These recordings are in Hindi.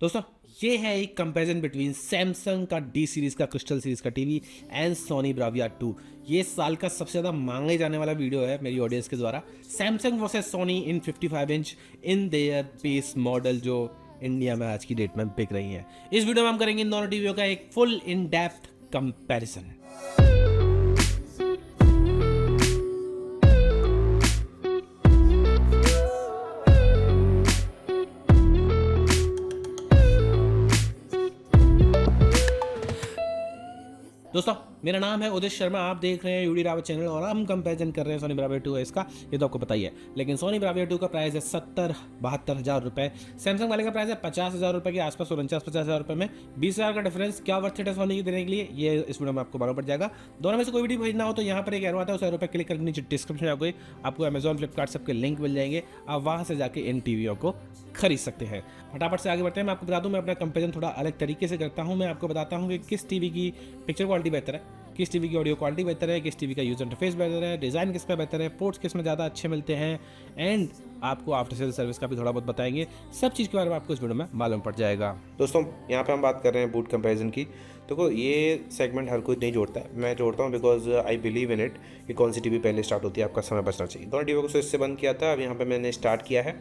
दोस्तों ये है एक कंपैरिजन बिटवीन सैमसंग का डी सीरीज़ का क्रिस्टल सीरीज़ का टीवी एंड सोनी ब्राविया 2। ये साल का सबसे ज़्यादा मांगे जाने वाला वीडियो है मेरी ऑडियंस के द्वारा। Samsung versus Soni in 55 inch in their base model जो इंडिया में आज की डेट में बिक रही हैं। इस वीडियो में हम करेंगे इन दोनों टीवियों का एक फुल इन डेप्थ कंपैरिजन। दोस्तों मेरा नाम है उदित शर्मा, आप देख रहे हैं यूडी रावत चैनल और हम कंपैरिजन कर रहे हैं सोनी ब्राविया 2 है इसका, ये तो आपको पता ही है। लेकिन सोनी ब्राविया 2 का प्राइस है 72,000 रुपये, सैमसंग वाले का प्राइस है 50,000 रुपये के आसपास, 49-50,000 रुपये में 20,000 का डिफरेंस क्या वर्थ इट है सोनी की देने के लिए, ये इस वीडियो में आपको मालूम पड़ जाएगा। दोनों में से कोई वीडियो भेजना हो तो यहाँ पर एक एरो आता है, उस एरो पर क्लिक करके नीचे डिस्क्रिप्शन में आपको अमेजॉन फ्लिपकार्ट सबके लिंक मिल जाएंगे, आप वहाँ से जाके इन टीवियों को खरीद सकते हैं। फटाफट से आगे बढ़ते हैं। मैं आपको बता दूं मैं अपना कंपैरिजन थोड़ा अलग तरीके से करता हूं। मैं आपको बताता हूं कि किस टीवी की पिक्चर क्वालिटी बेहतर है, किस टीवी की ऑडियो क्वालिटी बेहतर है, किस टीवी का यूजर इंटरफेस बेहतर है, डिज़ाइन किस में बेहतर है, पोर्ट्स किस में ज़्यादा अच्छे मिलते हैं, एंड आपको आफ्टर सेल सर्विस का भी थोड़ा बहुत बताएंगे। सब चीज़ के बारे में आपको इस वीडियो में मालूम पड़ जाएगा। दोस्तों यहाँ पे हम बात कर रहे हैं बूट कंपैरिजन की। देखो ये सेगमेंट हर कोई नहीं जोड़ता है, मैं जोड़ता हूँ because I believe in it कि कौन सी टीवी पहले स्टार्ट होती है, आपका समय बचना चाहिए। दोनों टीवी को स्विच से बंद किया था, अब यहाँ पे मैंने स्टार्ट किया है।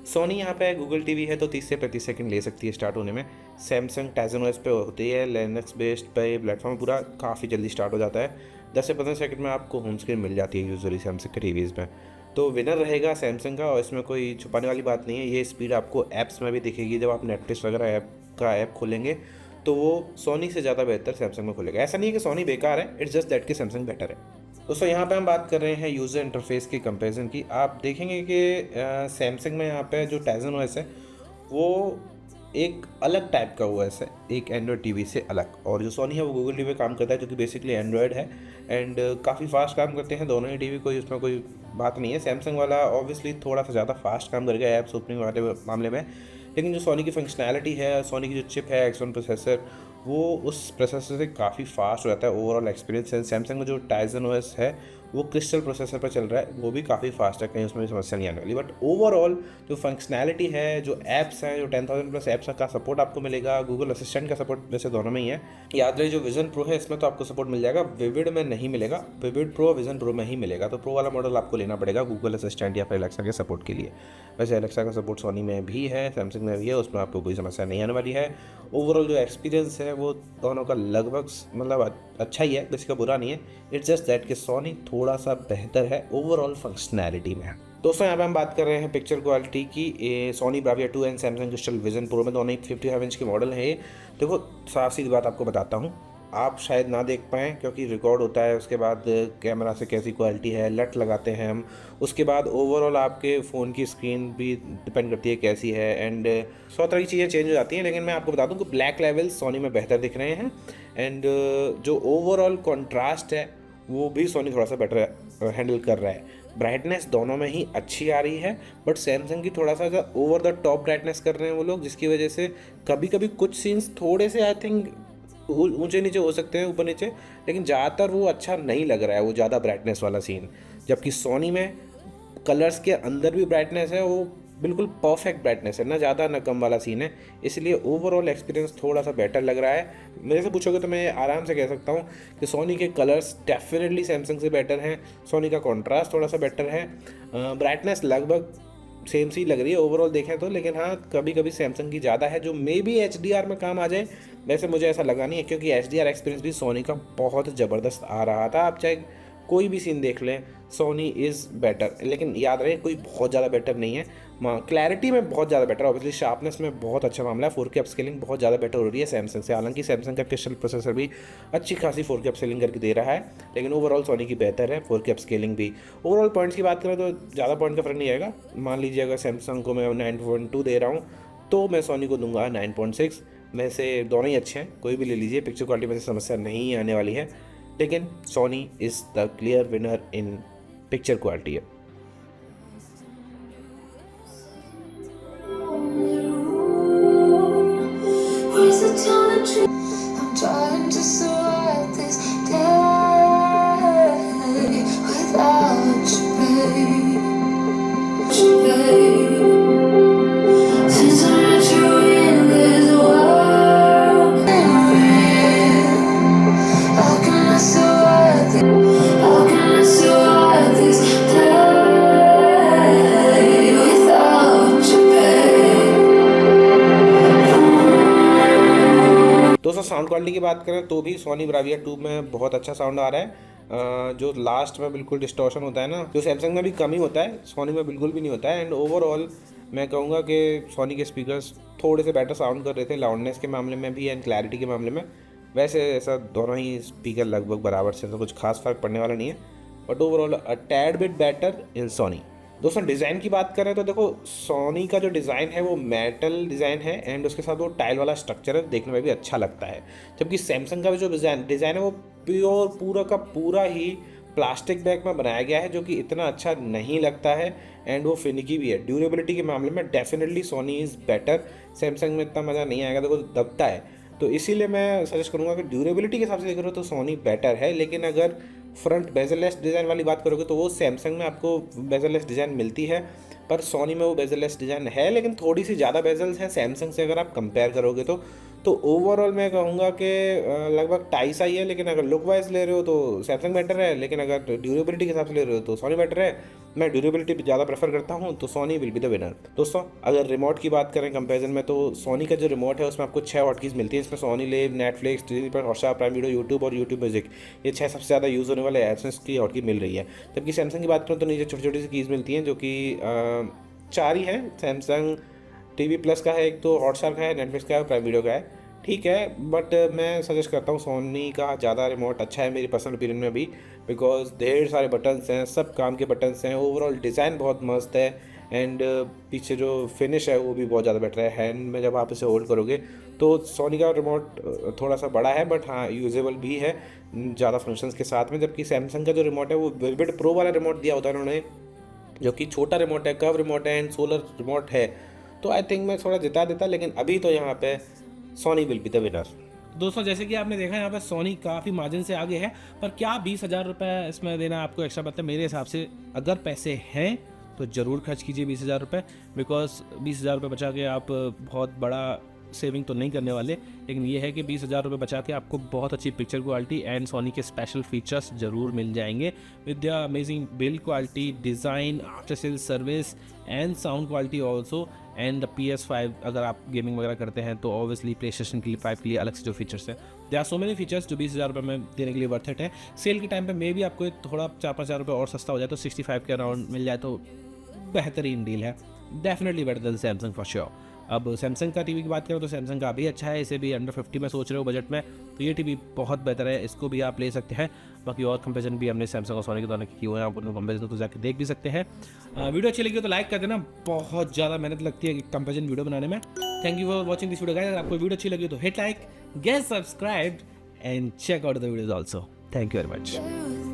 सोनी यहाँ पे गूगल टीवी है तो 30 से 35 सेकंड ले सकती है स्टार्ट होने में। सैमसंग टाइजन ओएस पे होती है, लिनक्स बेस्ड पे प्लेटफॉर्म पूरा काफ़ी जल्दी स्टार्ट हो जाता है। 10 से 15 सेकंड में आपको होम स्क्रीन मिल जाती है यूजुअली सैमसंग के टीवीज़ में। तो विनर रहेगा सैमसंग का और इसमें कोई छुपाने वाली बात नहीं है। ये स्पीड आपको ऐप्स में भी दिखेगी, जब आप नेटफ्लिक्स वगैरह ऐप खोलेंगे तो वो सोनी से ज़्यादा बेहतर सैमसंग में खुलेगा। ऐसा नहीं है कि सोनी बेकार है, इट्स जस्ट दैट कि सैमसंग बेटर है। दोस्तों यहाँ पे हम बात कर रहे हैं यूज़र इंटरफेस की कंपैरिजन की। आप देखेंगे कि सैमसंग में यहाँ पे जो टाइजन ओएस है वो एक अलग टाइप का ओएस है, एक एंड्रॉयड टीवी से अलग, और जो सोनी है वो गूगल टीवी पे काम करता है जो कि बेसिकली एंड्रॉयड है एंड काफ़ी फास्ट काम करते हैं दोनों ही टीवी, कोई उसमें कोई बात नहीं है। सैमसंग वाला ऑब्वियसली थोड़ा सा ज़्यादा फास्ट काम करेगा ऐप्स ओपनिंग वाले मामले में, लेकिन जो सोनी की फंक्शनैलिटी है, सोनी की जो चिप है X1 प्रोसेसर, वो उस प्रोसेसर से काफ़ी फास्ट हो जाता है ओवरऑल एक्सपीरियंस। सैमसंग में जो टाइजन ओएस है वो क्रिस्टल प्रोसेसर पर चल रहा है, वो भी काफ़ी फास्ट है, कहीं उसमें भी समस्या नहीं आने वाली। बट ओवरऑल जो फंक्शनैलिटी है, जो ऐप्स हैं, जो 10,000 प्लस ऐप्स का सपोर्ट आपको मिलेगा, गूगल असिस्टेंट का सपोर्ट वैसे दोनों में ही है। याद रहे जो विजन प्रो है इसमें तो आपको सपोर्ट मिल जाएगा, विविड में नहीं मिलेगा, विविड प्रो विजन प्रो में ही मिलेगा। तो प्रो वाला मॉडल आपको लेना पड़ेगा गूगल असिस्टेंट या फिर एलेक्सा के सपोर्ट के लिए। वैसे एलेक्सा का सपोर्ट सोनी में भी है, सैमसंग में भी है, उसमें आपको कोई समस्या नहीं आने वाली है। ओवरऑल जो एक्सपीरियंस है वो दोनों का लगभग मतलब अच्छा ही है, किसी का बुरा नहीं है। इट्स जस्ट दैट कि सोनी थोड़ा सा बेहतर है ओवरऑल फंक्शनैलिटी में। दोस्तों यहाँ पे हम बात कर रहे हैं पिक्चर क्वालिटी की। Sony Bravia 2 and Samsung crystal vision pro में दोनों ही 55 इंच के मॉडल है। देखो साफ सीधी बात आपको बताता हूँ, आप शायद ना देख पाएँ क्योंकि रिकॉर्ड होता है, उसके बाद कैमरा से कैसी क्वालिटी है, लट लगाते हैं हम, उसके बाद ओवरऑल आपके फ़ोन की स्क्रीन भी डिपेंड करती है कैसी है, एंड 100 तरह की चीज़ें चेंज हो जाती हैं। लेकिन मैं आपको बता दूं कि ब्लैक लेवल सोनी में बेहतर दिख रहे हैं, एंड जो ओवरऑल कॉन्ट्रास्ट है वो भी सोनी थोड़ा सा बेटर हैंडल कर रहा है। ब्राइटनेस दोनों में ही अच्छी आ रही है, बट सैमसंग की थोड़ा सा ओवर द टॉप ब्राइटनेस कर रहे हैं वो लोग, जिसकी वजह से कभी कभी कुछ सीन्स थोड़े से आई थिंक ऊंचे नीचे हो सकते हैं, ऊपर नीचे, लेकिन ज़्यादातर वो अच्छा नहीं लग रहा है वो ज़्यादा ब्राइटनेस वाला सीन। जबकि सोनी में कलर्स के अंदर भी ब्राइटनेस है, वो बिल्कुल परफेक्ट ब्राइटनेस है, ना ज़्यादा ना कम वाला सीन है, इसलिए ओवरऑल एक्सपीरियंस थोड़ा सा बेटर लग रहा है। मेरे से पूछोगे तो मैं आराम से कह सकता हूँ कि सोनी के कलर्स डेफिनेटली सैमसंग से बेटर हैं, सोनी का कॉन्ट्रास्ट थोड़ा सा बेटर है, ब्राइटनेस लगभग सेम सी लग रही है ओवरऑल देखें तो। लेकिन हाँ कभी कभी सैमसंग की ज़्यादा है, जो मे बी HDR में काम आ जाए, वैसे मुझे ऐसा लगा नहीं है क्योंकि HDR एक्सपीरियंस भी सोनी का बहुत ज़बरदस्त आ रहा था। आप चाहे कोई भी सीन देख लें, सोनी इज़ बेटर, लेकिन याद रहे कोई बहुत ज़्यादा बेटर नहीं है। क्लैरिटी में बहुत ज़्यादा बेटर, ऑब्वियसली शार्पनेस में बहुत अच्छा मामला है, 4K अपस्केलिंग बहुत ज़्यादा बेटर हो रही है सैमसंग से। हालांकि सैमसंग का क्रिस्टल प्रोसेसर भी अच्छी खासी 4K अपस्केलिंग करके दे रहा है, लेकिन ओवरऑल सोनी की बेहतर है 4K अपस्केलिंग भी। ओवरऑल पॉइंट्स की बात करें तो ज़्यादा पॉइंट का फर्क नहीं आएगा। मान लीजिए अगर सैमसंग को मैं 9.2 दे रहा हूँ तो मैं सोनी को दूंगा 9.6। में से दोनों ही अच्छे हैं, कोई भी ले लीजिए, पिक्चर क्वालिटी में से समस्या नहीं आने वाली है, लेकिन Sony is the clear winner in picture quality. I'm trying to survive this day without you, babe. Since I met you in this sound quality की बात करें तो भी सोनी ब्राविया 2 में बहुत अच्छा साउंड आ रहा है। जो लास्ट में बिल्कुल डिस्टॉर्शन होता है ना, जो सैमसंग में भी कम ही होता है, सोनी में बिल्कुल भी नहीं होता है। एंड ओवरऑल मैं कहूँगा कि सोनी के स्पीकर्स थोड़े से बेटर साउंड कर रहे थे लाउडनेस के मामले में भी एंड क्लैरिटी के मामले में। वैसे ऐसा दोनों ही स्पीकर लगभग बराबर से, तो कुछ खास फर्क पड़ने वाला नहीं है, but overall a tad bit better in Sony. दोस्तों डिज़ाइन की बात करें तो देखो सोनी का जो डिज़ाइन है वो मेटल डिज़ाइन है एंड उसके साथ वो टाइल वाला स्ट्रक्चर है, देखने में भी अच्छा लगता है। जबकि सैमसंग का भी जो डिज़ाइन है वो प्योर पूरा का पूरा ही प्लास्टिक बैग में बनाया गया है, जो कि इतना अच्छा नहीं लगता है एंड वो फिनिकी भी है। ड्यूरेबिलिटी के मामले में definitely Sony is better, Samsung में इतना मज़ा नहीं आएगा, देखो दबता है। तो इसीलिए मैं सजेस्ट करूँगा कि ड्यूरेबिलिटी के हिसाब से देख रहे हो तो सोनी बेटर है। लेकिन अगर फ्रंट बेजललेस डिज़ाइन वाली बात करोगे तो वो सैमसंग में आपको बेजललेस डिज़ाइन मिलती है, पर सोनी में वो बेजललेस डिज़ाइन है, लेकिन थोड़ी सी ज़्यादा बेजल्स हैं सैमसंग से अगर आप कंपेयर करोगे तो ओवरऑल मैं कहूँगा कि लगभग 2.5 ही है। लेकिन अगर लुक वाइज ले रहे हो तो सैमसंग बेटर है, लेकिन अगर ड्यूरेबिलिटी के हिसाब से ले रहे हो तो सोनी बेटर है। मैं ड्यूरेबिलिटी ज़्यादा प्रेफर करता हूँ, तो Sony will be the winner. दोस्तों अगर रिमोट की बात करें कंपेरिजन में, तो सोनी का जो रिमोट है उसमें आपको 6 हॉटकीज मिलती है। इसमें Sony Liv, Netflix, Disney plus, Hotstar, Prime Video, YouTube और यूट्यूब म्यूजिक, ये 6 सबसे ज़्यादा यूज़ होने वाले ऐप्स हैं, इसकी हॉटकी मिल रही है। जबकि सैमसंग की बात करें तो नीचे छोटी छोटी सी कीज़ मिलती हैं, जो कि 4 ही हैं। सैमसंग टीवी प्लस का है, एक तो हॉटस्टार का है, नेटफ्लिक्स का है, प्राइम वीडियो का है, ठीक है। बट मैं सजेस्ट करता हूँ सोनी का ज़्यादा रिमोट अच्छा है मेरी पर्सनल ओपिनियन में भी, बिकॉज ढेर सारे बटन्स हैं, सब काम के बटन्स हैं, ओवरऑल डिज़ाइन बहुत मस्त है एंड पीछे जो फिनिश है वो भी बहुत ज़्यादा बेटर है। हैंड में जब आप इसे होल्ड करोगे तो सोनी का रिमोट थोड़ा सा बड़ा है, बट हाँ यूजेबल भी है ज़्यादा फंक्शंस के साथ में। जबकि सैमसंग का जो रिमोट है वो विविड प्रो वाला रिमोट दिया होता है उन्होंने, जो कि छोटा रिमोट है, कर्व रिमोट है एंड सोलर रिमोट है। तो आई थिंक मैं थोड़ा जिता देता, लेकिन अभी तो यहाँ पे Sony will be the winner. दोस्तों जैसे कि आपने देखा यहाँ पे सोनी काफ़ी मार्जिन से आगे है, पर क्या 20,000 रुपये इसमें देना आपको एक्स्ट्रा पड़ता है? मेरे हिसाब से अगर पैसे हैं तो ज़रूर खर्च कीजिए 20,000 रुपये, बिकॉज 20,000 रुपये बचा के आप बहुत बड़ा सेविंग तो नहीं करने वाले, लेकिन ये है कि 20,000 रुपये बचा के आपको बहुत अच्छी पिक्चर क्वालिटी एंड सोनी के स्पेशल फीचर्स ज़रूर मिल जाएंगे with the amazing build quality, design, after sale service and sound quality also and PS5। अगर आप गेमिंग वगैरह करते हैं तो ऑब्वियसली PlayStation के लिए 5 के लिए अलग से जो फीचर्स हैं, they are so many features जो 20,000 रुपये में देने के लिए वर्थ इट है। सेल के टाइम पे मे भी आपको थोड़ा 4-5,000 रुपये और सस्ता हो जाए तो 65 के अराउंड मिल जाए तो बेहतरीन डील है, definitely better than Samsung for sure. अब सैमसंग का टीवी की बात करें तो सैमसंग का भी अच्छा है, इसे भी अंडर 50 में सोच रहे हो बजट में तो ये टीवी बहुत बेहतर है, इसको भी आप ले सकते हैं। बाकी और कंपेरिजन भी हमने सैमसंग और सोनी के दोनों की हुए हैं, आप उनको कंपेरिजन तो जाकर देख भी सकते हैं। वीडियो अच्छी लगी तो लाइक कर देना, बहुत ज़्यादा मेहनत लगती है कंपेरिजन वीडियो बनाने में। Thank you for watching this video guys. अगर आपको वीडियो अच्छी लगी तो hit like, get subscribe and check out the videos also. Thank you very much.